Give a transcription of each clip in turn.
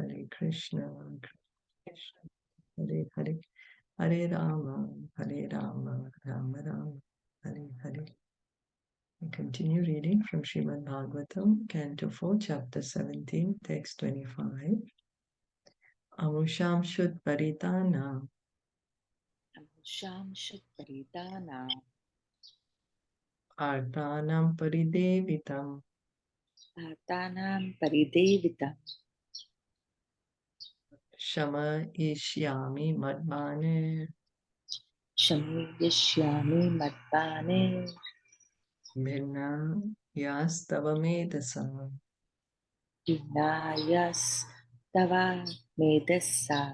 Hare Krishna, Krishna Hare Hare, Hare Rama, Rama Rama, Hare Hare. We continue reading from Srimad Bhagavatam, Canto 4, Chapter 17, Text 25. Amusham Shud Paritana Amusham Shud Paritana Artanam Paridevitam Artanam Paridevitam Shama Ishyami Madmane Shamyashyami Madbane Bhinna Yastava Medasa. Vinayas Tava Medasa.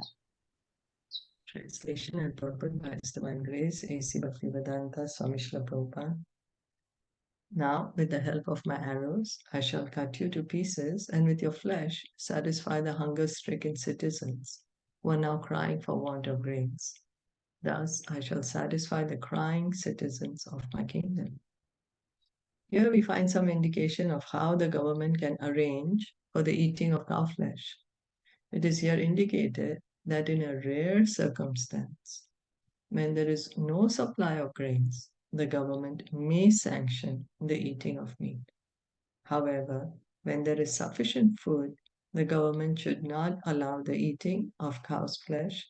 Translation and purport by His Divine Grace, A.C. Bhaktivedanta Swami Srila Prabhupada. Now, with the help of my arrows, I shall cut you to pieces, and with your flesh satisfy the hunger-stricken citizens who are now crying for want of grains. Thus, I shall satisfy the crying citizens of my kingdom. Here we find some indication of how the government can arrange for the eating of cow flesh. It is here indicated that in a rare circumstance, when there is no supply of grains, the government may sanction the eating of meat. However, when there is sufficient food, the government should not allow the eating of cow's flesh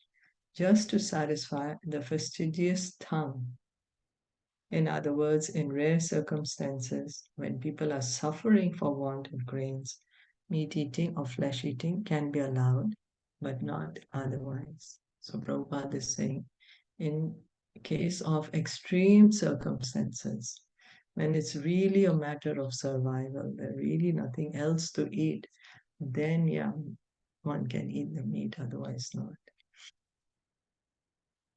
just to satisfy the fastidious tongue. In other words, in rare circumstances, when people are suffering for want of grains, meat eating or flesh eating can be allowed, but not otherwise. So Prabhupada is saying, in case of extreme circumstances, when it's really a matter of survival, there's really nothing else to eat, then yeah, one can eat the meat, otherwise not.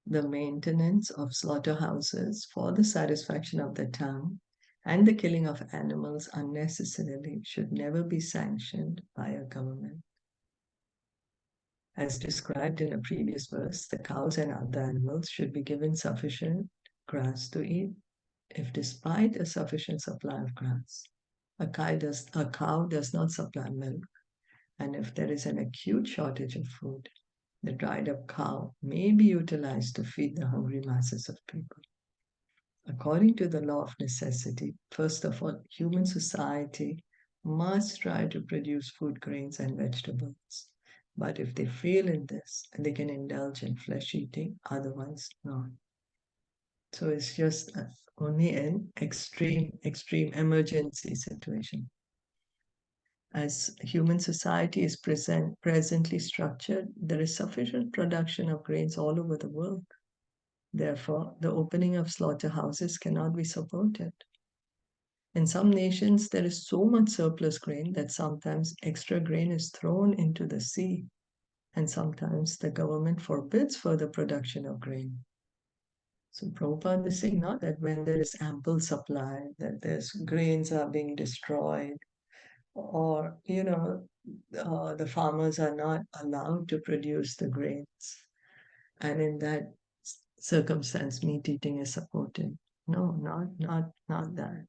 The maintenance of slaughterhouses for the satisfaction of the tongue and the killing of animals unnecessarily should never be sanctioned by a government. As described in a previous verse, the cows and other animals should be given sufficient grass to eat. If despite a sufficient supply of grass, a cow does not supply milk, and if there is an acute shortage of food, the dried up cow may be utilized to feed the hungry masses of people. According to the law of necessity, first of all, human society must try to produce food, grains, and vegetables. But if they fail in this, they can indulge in flesh eating, otherwise not. So it's just only an extreme emergency situation. As human society is presently structured, there is sufficient production of grains all over the world. Therefore, the opening of slaughterhouses cannot be supported. In some nations, there is so much surplus grain that sometimes extra grain is thrown into the sea, and sometimes the government forbids further production of grain. So Prabhupada is saying not that when there is ample supply, that there's grains are being destroyed, or the farmers are not allowed to produce the grains, and in that circumstance, meat eating is supported. No, not that.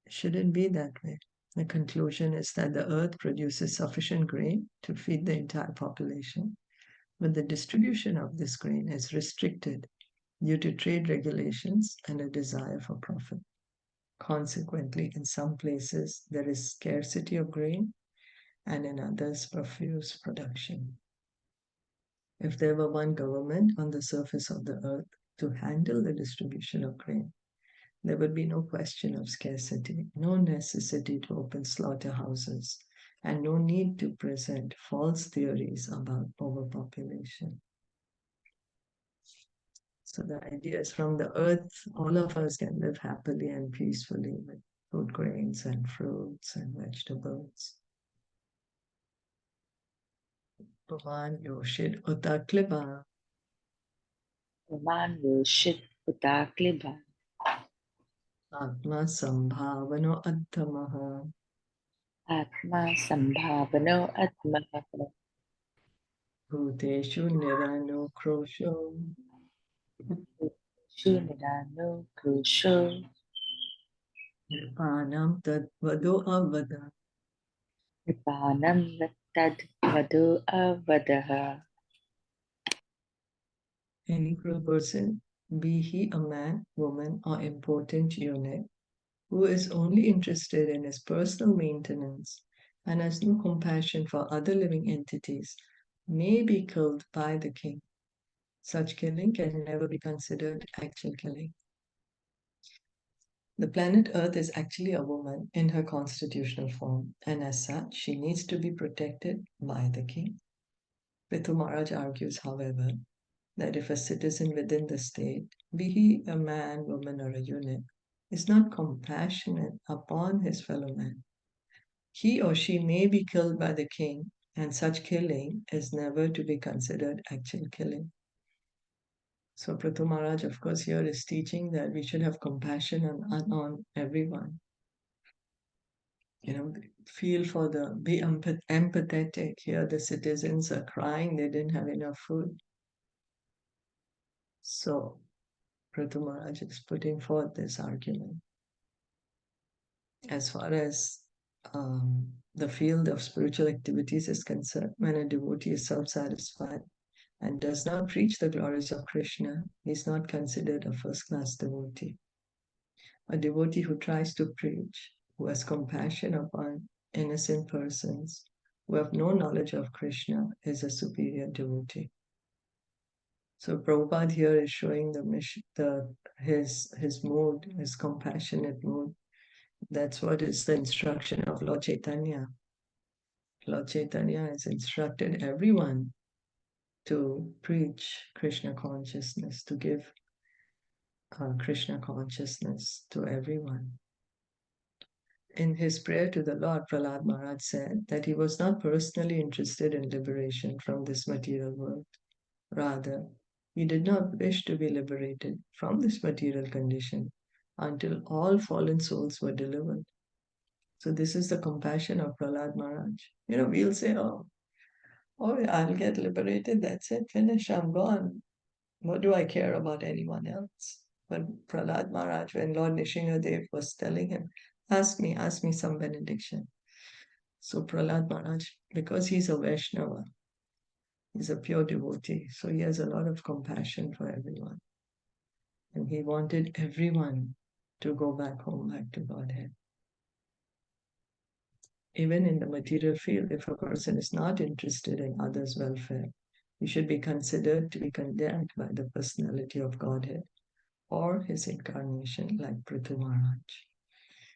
It shouldn't be that way. The conclusion is that the earth produces sufficient grain to feed the entire population, but the distribution of this grain is restricted due to trade regulations and a desire for profit. Consequently, in some places, there is scarcity of grain, and in others, profuse production. If there were one government on the surface of the earth to handle the distribution of grain, there would be no question of scarcity, no necessity to open slaughterhouses, and no need to present false theories about overpopulation. So the idea is from the earth, all of us can live happily and peacefully with food grains and fruits and vegetables. Bhavan Yoshid Utakliba Raman Yoshit Utakliba Atma Sambhavano Adhamaha Atma Sambhavano Atmaha Bhuteshu Nirano Krosho Shunidano Krusho Nirvanam Tadvado Avada. Nipanam tad vadu avadaha. Any cruel person, be he a man, woman, or important unit, who is only interested in his personal maintenance and has no compassion for other living entities, may be killed by the king. Such killing can never be considered actual killing. The planet Earth is actually a woman in her constitutional form, and as such, she needs to be protected by the king. Pṛthu Maharaj argues, however, that if a citizen within the state, be he a man, woman, or a eunuch, is not compassionate upon his fellow man, he or she may be killed by the king, and such killing is never to be considered actual killing. So Pṛthu Maharaj, of course, here is teaching that we should have compassion on everyone. Feel for be empathetic. Here the citizens are crying, they didn't have enough food. So Pṛthu Maharaj is putting forth this argument. As far as the field of spiritual activities is concerned, when a devotee is self-satisfied and does not preach the glories of Krishna, he is not considered a first-class devotee. A devotee who tries to preach, who has compassion upon innocent persons, who have no knowledge of Krishna, is a superior devotee. So Prabhupada here is showing his mood, his compassionate mood. That's what is the instruction of Lord Chaitanya. Lord Chaitanya has instructed everyone to preach Krishna consciousness, to give Krishna consciousness to everyone. In his prayer to the Lord, Prahlad Maharaj said that he was not personally interested in liberation from this material world. Rather, he did not wish to be liberated from this material condition until all fallen souls were delivered. So this is the compassion of Prahlad Maharaj. We'll say, oh, I'll get liberated, that's it, finish, I'm gone. What do I care about anyone else? But Prahlad Maharaj, when Lord Nishingadev was telling him, ask me some benediction. So Prahlad Maharaj, because he's a Vaishnava, he's a pure devotee, so he has a lot of compassion for everyone. And he wanted everyone to go back home, back to Godhead. Even in the material field, if a person is not interested in others' welfare, he should be considered to be condemned by the personality of Godhead or his incarnation, like Pṛthu Maharaj.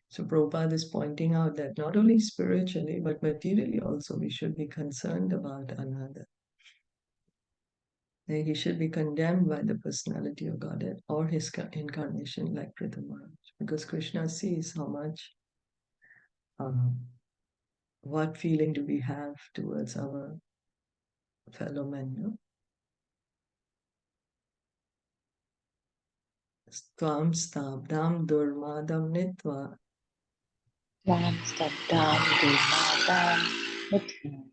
So Prabhupada is pointing out that not only spiritually, but materially also, we should be concerned about another. He should be condemned by the personality of Godhead or his incarnation, like Pṛthu Maharaj, because Krishna sees how much, what feeling do we have towards our fellow men. No? Tvam stabdam durmadam nitva Tvam stabdam durmadam nitva.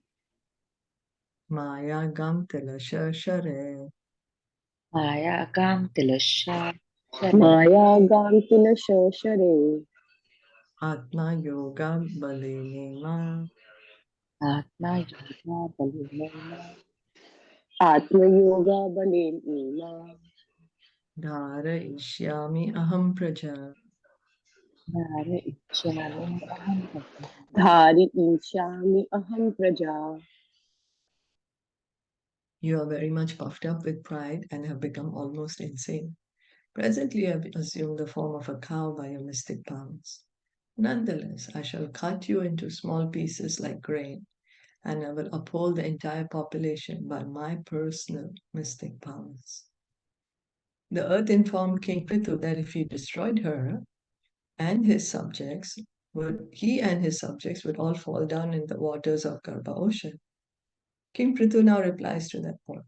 maya gam tilasha share Mayagam tilasha share. Mayagam share. atma yoga balinema Atma yoga balinena. Atma yoga balenina. dhara ishyami aham praja. Nara ichyami aham praja. Dhari ishami aham praja. You are very much puffed up with pride and have become almost insane. Presently, I have assumed the form of a cow by your mystic powers. Nonetheless, I shall cut you into small pieces like grain, and I will uphold the entire population by my personal mystic powers. The earth informed King Pṛthu that if he destroyed her and his subjects, he and his subjects would all fall down in the waters of Garbha ocean. King Pṛthu now replies to that point.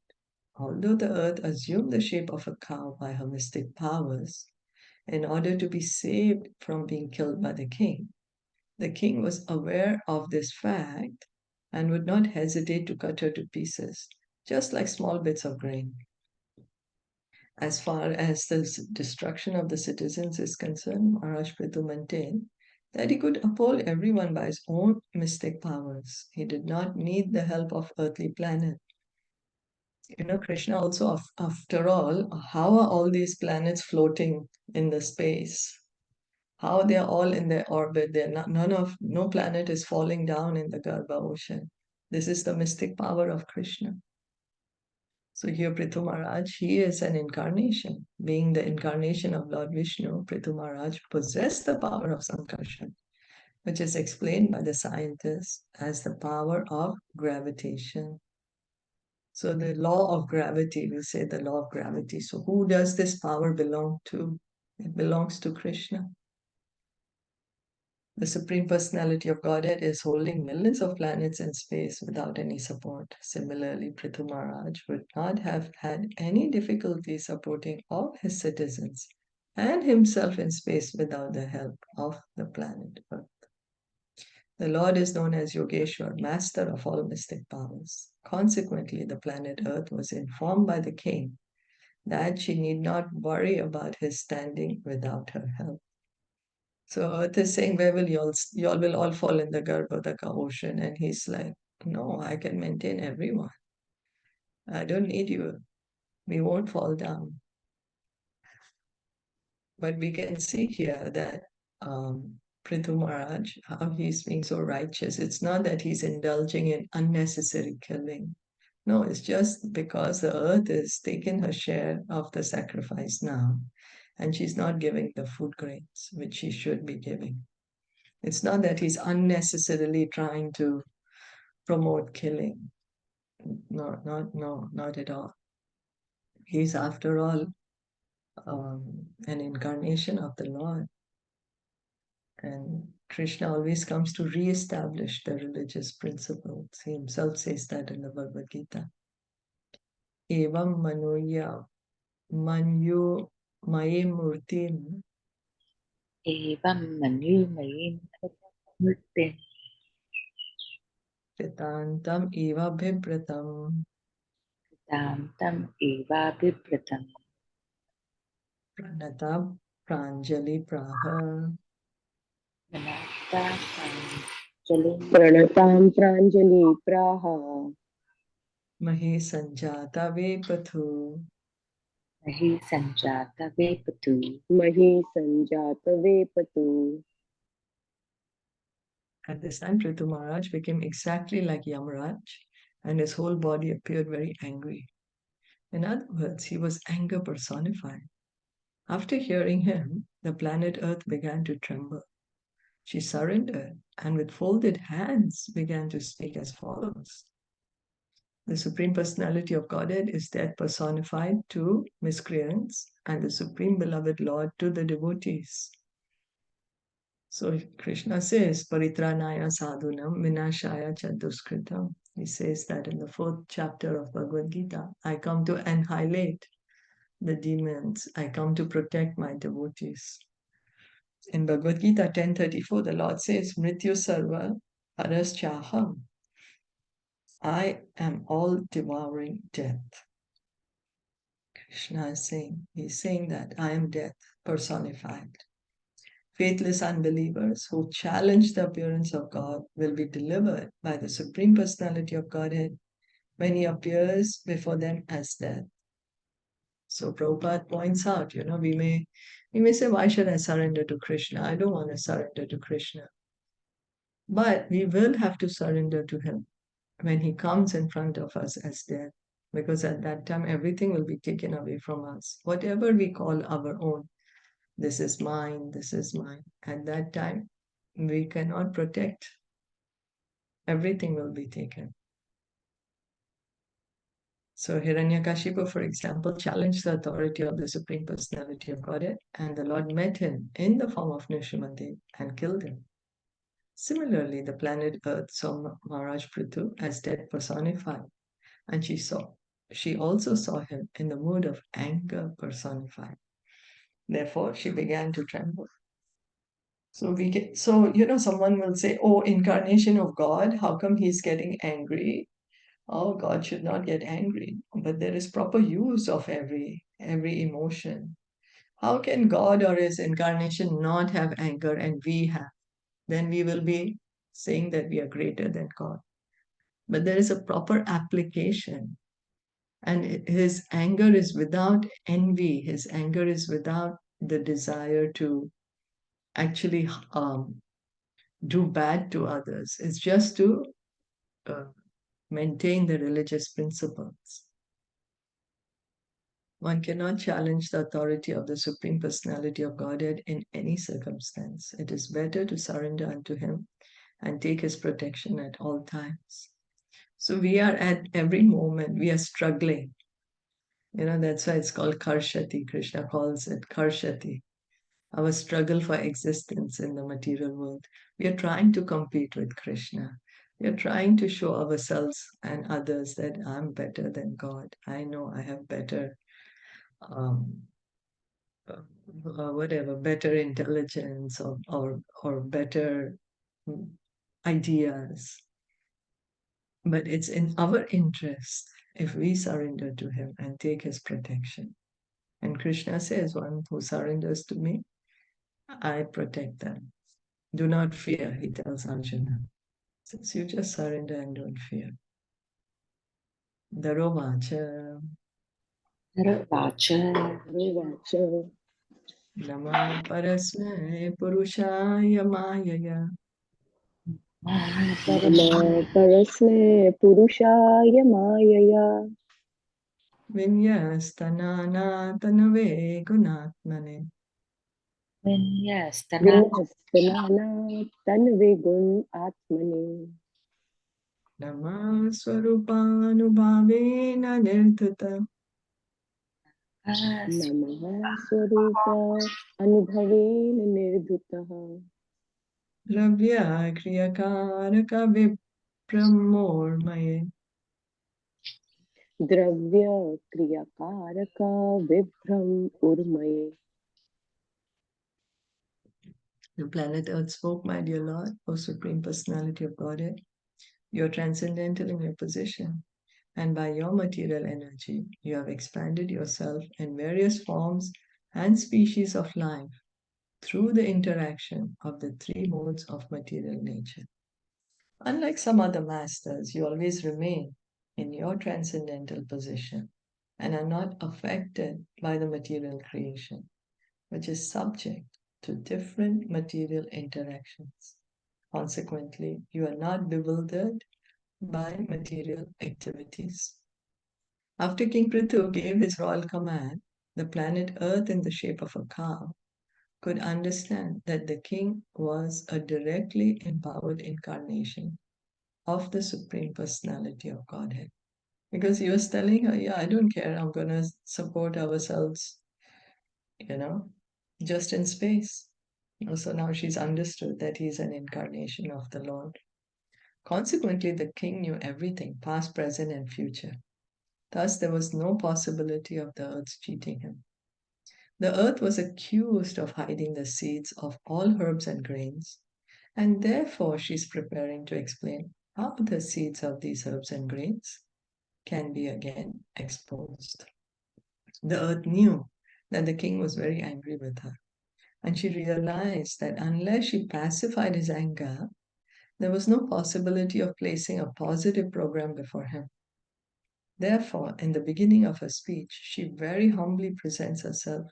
Although the earth assumed the shape of a cow by her mystic powers, in order to be saved from being killed by the king was aware of this fact and would not hesitate to cut her to pieces, just like small bits of grain. As far as the destruction of the citizens is concerned, Maharaj Pṛthu maintained that he could uphold everyone by his own mystic powers. He did not need the help of earthly planet. Krishna also, after all, how are all these planets floating in the space? How they're all in their orbit? They're not, no planet is falling down in the Garbha ocean. This is the mystic power of Krishna. So here Pṛthu Maharaj, he is an incarnation. Being the incarnation of Lord Vishnu, Pṛthu Maharaj possessed the power of Sankarshan, which is explained by the scientists as the power of gravitation. So the law of gravity, we say the law of gravity. So who does this power belong to? It belongs to Krishna. The Supreme Personality of Godhead is holding millions of planets in space without any support. Similarly, Pṛthu Maharaj would not have had any difficulty supporting all his citizens and himself in space without the help of the planet Earth. The Lord is known as Yogeshwar, master of all mystic powers. Consequently, the planet Earth was informed by the king that she need not worry about his standing without her help. So Earth is saying, where will y'all will all fall in the Garbhodaka ocean? And he's like, no, I can maintain everyone. I don't need you. We won't fall down. But we can see here that Pṛthu Maharaj, how he's being so righteous. It's not that he's indulging in unnecessary killing. No, it's just because the earth is taking her share of the sacrifice now, and she's not giving the food grains which she should be giving. It's not that he's unnecessarily trying to promote killing. No, not at all. He's, after all, an incarnation of the Lord. And Krishna always comes to re-establish the religious principles. He himself says that in the Bhagavad Gita. Evam manoya manyu maye murtim Evam manumayim murtin kritantam eva bhibratam tam eva bibratam pranata pranjali praha manata panjali प्रणतां प्राञ्जलि प्राह mahi sanjata vepathu. mahi sanjata vepatu मही सञ्जात वेपतु. At this time, Pṛthu Maharaj became exactly like Yamaraj, and his whole body appeared very angry. In other words, he was anger personified. After hearing him, the planet Earth began to tremble. She surrendered and with folded hands began to speak as follows. The Supreme Personality of Godhead is death personified to miscreants and the Supreme Beloved Lord to the devotees. So Krishna says, Paritranaya sadhunam vinashaya chaduskritam. He says that in the 4th chapter of Bhagavad Gita, I come to annihilate the demons. I come to protect my devotees. In Bhagavad Gita 10:34, the Lord says, Mrityu sarva paraschaham. I am all devouring death. Krishna is saying, he's saying that I am death personified. Faithless unbelievers who challenge the appearance of God will be delivered by the Supreme Personality of Godhead when he appears before them as death. So Prabhupada points out, we may say, why should I surrender to Krishna? I don't want to surrender to Krishna. But we will have to surrender to him when he comes in front of us as death, because at that time everything will be taken away from us. Whatever we call our own, this is mine, this is mine. At that time, we cannot protect. Everything will be taken. So Hiranyakashipu, for example, challenged the authority of the Supreme Personality of Godhead, and the Lord met him in the form of Nrsimhadev and killed him. Similarly, the planet Earth saw Maharaj Pṛthu as death personified, and she also saw him in the mood of anger personified. Therefore, she began to tremble. So someone will say, oh, incarnation of God, how come he's getting angry? Oh, God should not get angry. But there is proper use of every emotion. How can God or his incarnation not have anger and we have? then we will be saying that we are greater than God. But there is a proper application. And his anger is without envy. His anger is without the desire to actually do bad to others. It's just to uh, maintain the religious principles. One cannot challenge the authority of the Supreme Personality of Godhead in any circumstance. It is better to surrender unto Him and take His protection at all times. So we are at every moment, we are struggling. That's why it's called Karshati. Krishna calls it Karshati. Our struggle for existence in the material world. We are trying to compete with Krishna. We are trying to show ourselves and others that I'm better than God. I know I have better, whatever, better intelligence or better ideas. But it's in our interest if we surrender to Him and take His protection. And Krishna says, one who surrenders to me, I protect them. Do not fear, he tells Arjuna. Since you just surrender and don't fear. Darovacha Vachan Vachan Nama Parasme Purushaya Mayaya Nama Parasme Purushaya Mayaya Vinyastanana Tanave Gunatmane Vinyastana Vinyastanana Tanve Atmane Nama Swarupanubhavena Nirtata Namaha Swarupa Anubhavena Nirdhutaha Ravya Kriyakaraka Vipramormaye. Dravya Kriyakaraka Vibhram Urmaye. The planet Earth spoke, my dear Lord, O Supreme Personality of Godhead. You are transcendental in your position, and by your material energy, you have expanded yourself in various forms and species of life through the interaction of the three modes of material nature. Unlike some other masters, you always remain in your transcendental position and are not affected by the material creation, which is subject to different material interactions. Consequently, you are not bewildered by material activities. After King Pṛthu gave his royal command, the planet Earth in the shape of a cow could understand that the king was a directly empowered incarnation of the Supreme Personality of Godhead. Because he was telling her, yeah, I don't care, I'm going to support ourselves, just in space. So now she's understood that he's an incarnation of the Lord. Consequently, the king knew everything, past, present, and future. Thus, there was no possibility of the earth cheating him. The earth was accused of hiding the seeds of all herbs and grains, and therefore she's preparing to explain how the seeds of these herbs and grains can be again exposed. The earth knew that the king was very angry with her, and she realized that unless she pacified his anger, there was no possibility of placing a positive program before him. Therefore, in the beginning of her speech, she very humbly presents herself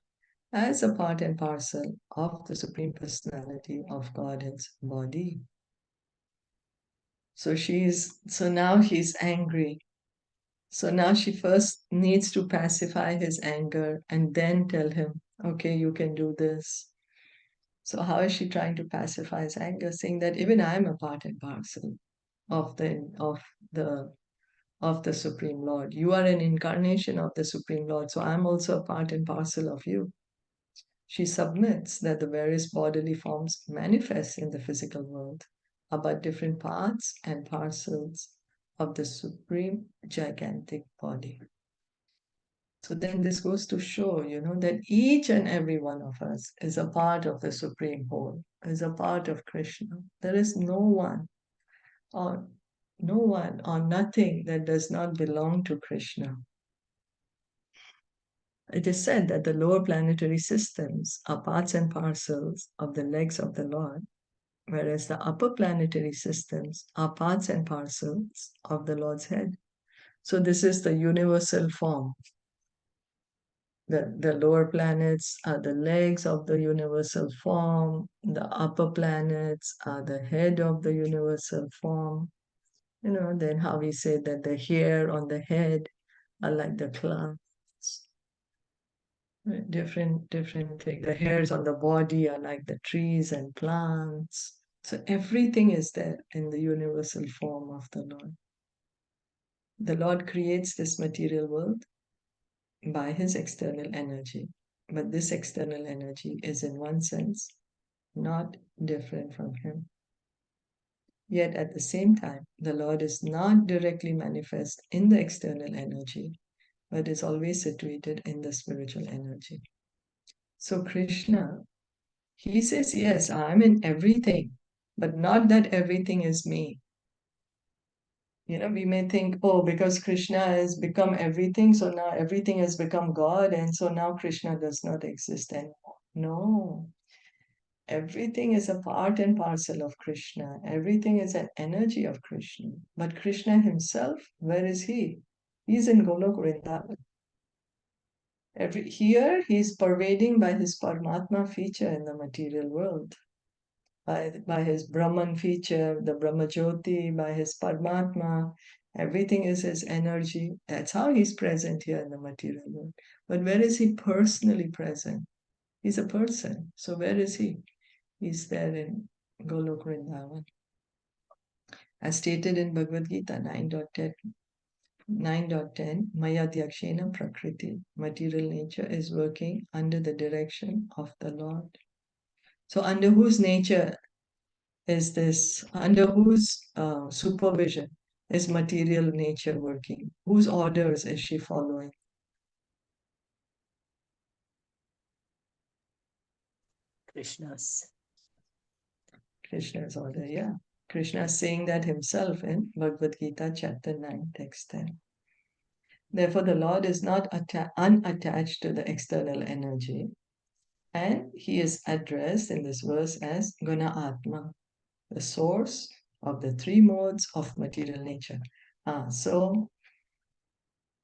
as a part and parcel of the Supreme Personality of Godhead's body. So now he's angry. So now she first needs to pacify his anger and then tell him, okay, you can do this. So how is she trying to pacify his anger, saying that even I'm a part and parcel of the Supreme Lord. You are an incarnation of the Supreme Lord, so I'm also a part and parcel of you. She submits that the various bodily forms manifest in the physical world are but different parts and parcels of the supreme gigantic body. So then this goes to show, that each and every one of us is a part of the supreme whole, is a part of Krishna. There is no one or nothing that does not belong to Krishna. It is said that the lower planetary systems are parts and parcels of the legs of the Lord, whereas the upper planetary systems are parts and parcels of the Lord's head. So this is the universal form. The lower planets are the legs of the universal form. The upper planets are the head of the universal form. Then how we say that the hair on the head are like the clouds. Different things. The hairs on the body are like the trees and plants. So everything is there in the universal form of the Lord. The Lord creates this material world by his external energy. But this external energy is in one sense not different from him. Yet at the same time, the Lord is not directly manifest in the external energy, but is always situated in the spiritual energy. So Krishna, he says, yes, I'm in everything, but not that everything is me. We may think, oh, because Krishna has become everything, so now everything has become God, and so now Krishna does not exist anymore. No. Everything is a part and parcel of Krishna. Everything is an energy of Krishna. But Krishna himself, where is he? He's in Golok Vrindavan. Here, he's pervading by his Paramatma feature in the material world. By his Brahman feature, the Brahmajyoti, by his Paramatma, everything is his energy. That's how he's present here in the material world. But where is he personally present? He's a person. So where is he? He's there in Golok Vrindavan. As stated in Bhagavad Gita 9.10, Maya Dyakshena Prakriti, material nature is working under the direction of the Lord. So under whose nature is this, under whose supervision is material nature working? Whose orders is she following? Krishna's. Krishna's order, yeah. Krishna is saying that himself in Bhagavad Gita chapter 9, text 10. Therefore, the Lord is not unattached to the external energy, and he is addressed in this verse as Guna Atma, the source of the three modes of material nature. So,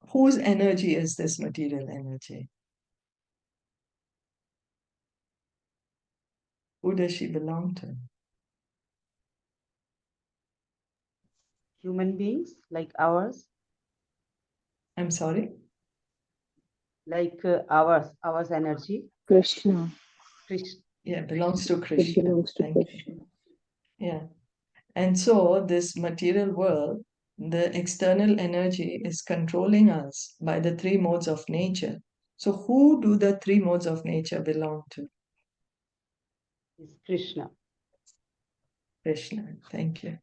whose energy is this material energy? Who does she belong to? Human beings like ours, I'm sorry? like ours energy. Krishna. Krishna. Yeah, belongs to It Krishna. belongs to Thank Krishna. you. Yeah. And so this material world, the external energy is controlling us by the three modes of nature. So who do the three modes of nature belong to? Is Krishna. Krishna. Thank you.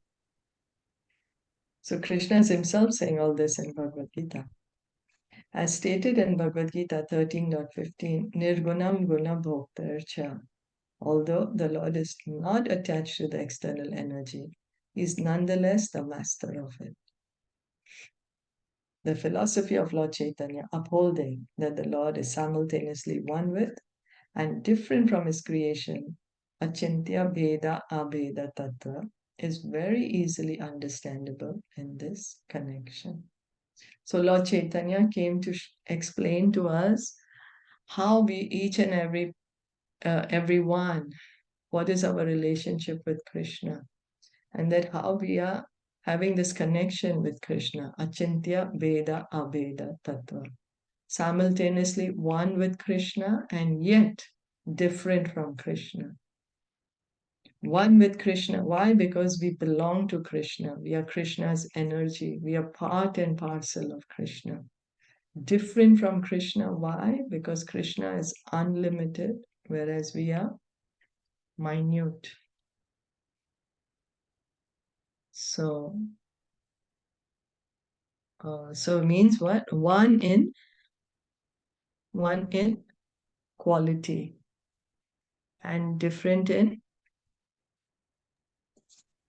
So Krishna is himself saying all this in Bhagavad Gita. As stated in Bhagavad Gita 13.15, Nirgunam Guna Bhoktarcha. Although the Lord is not attached to the external energy, he is nonetheless the master of it. The philosophy of Lord Chaitanya, upholding that the Lord is simultaneously one with and different from his creation, Achintya Bheda Abheda Tattva, is very easily understandable in this connection. So Lord Chaitanya came to explain to us how we each and every one, what is our relationship with Krishna, and that how we are having this connection with Krishna, Achintya Bheda Abheda Tattva, simultaneously one with Krishna and yet different from Krishna. One with Krishna. Why? Because we belong to Krishna. We are Krishna's energy. We are part and parcel of Krishna. Different from Krishna. Why? Because Krishna is unlimited, whereas we are minute. So it means what? One in quality and different in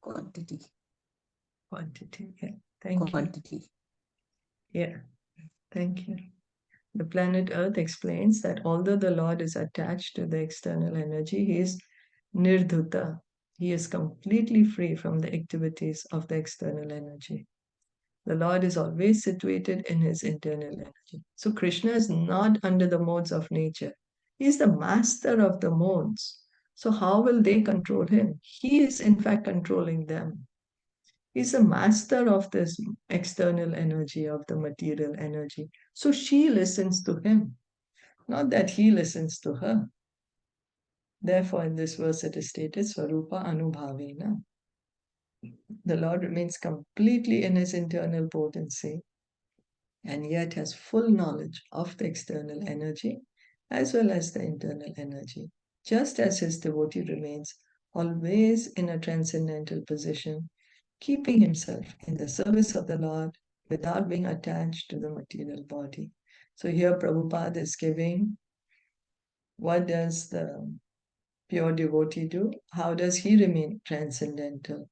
Quantity. Yeah. Thank you. Yeah. Thank you. The planet Earth explains that although the Lord is attached to the external energy, he is nirdhuta. He is completely free from the activities of the external energy. The Lord is always situated in his internal energy. So Krishna is not under the modes of nature. He is the master of the modes. So how will they control him? He is in fact controlling them. He's the master of this external energy, of the material energy. So she listens to him, not that he listens to her. Therefore, in this verse it is stated, Swarupa Anubhavena. The Lord remains completely in his internal potency and yet has full knowledge of the external energy as well as the internal energy, just as his devotee remains always in a transcendental position, keeping himself in the service of the Lord without being attached to the material body. So here Prabhupada is giving what does the pure devotee do? How does he remain transcendental?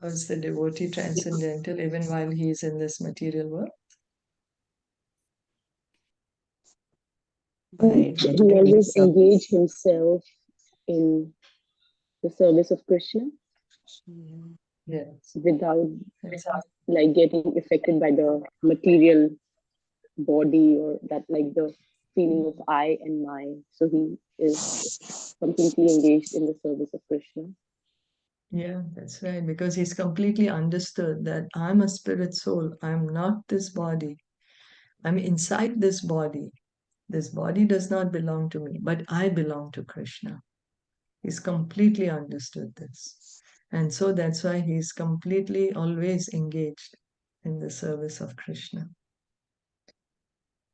Was the devotee transcendental even while he is in this material world? He always engage himself in the service of Krishna Yes. without like getting affected by the material body or that like the feeling of I and my. So he is completely engaged in the service of Krishna. Yeah, that's right. Because he's completely understood that I'm a spirit soul. I'm not this body. I'm inside this body. This body does not belong to me, but I belong to Krishna. He's completely understood this. And so that's why he's completely always engaged in the service of Krishna.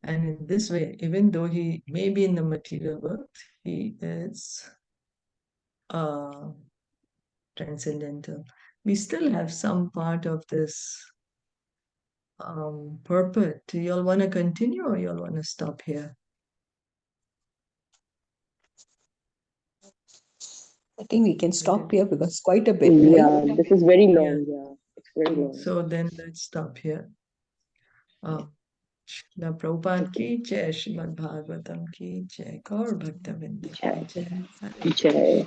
And in this way, even though he may be in the material world, he is transcendental. We still have some part of this purport. Do you all want to continue or you all want to stop here? I think we can stop here because quite a bit, Yeah, right? this is very long. Yeah, it's very long. So then let's stop here. Srila Prabhupada ki jai, Srimad Bhagavatam ki jai, Gaur Bhakta Vrinda ki jai. Hare Jai. Krishna.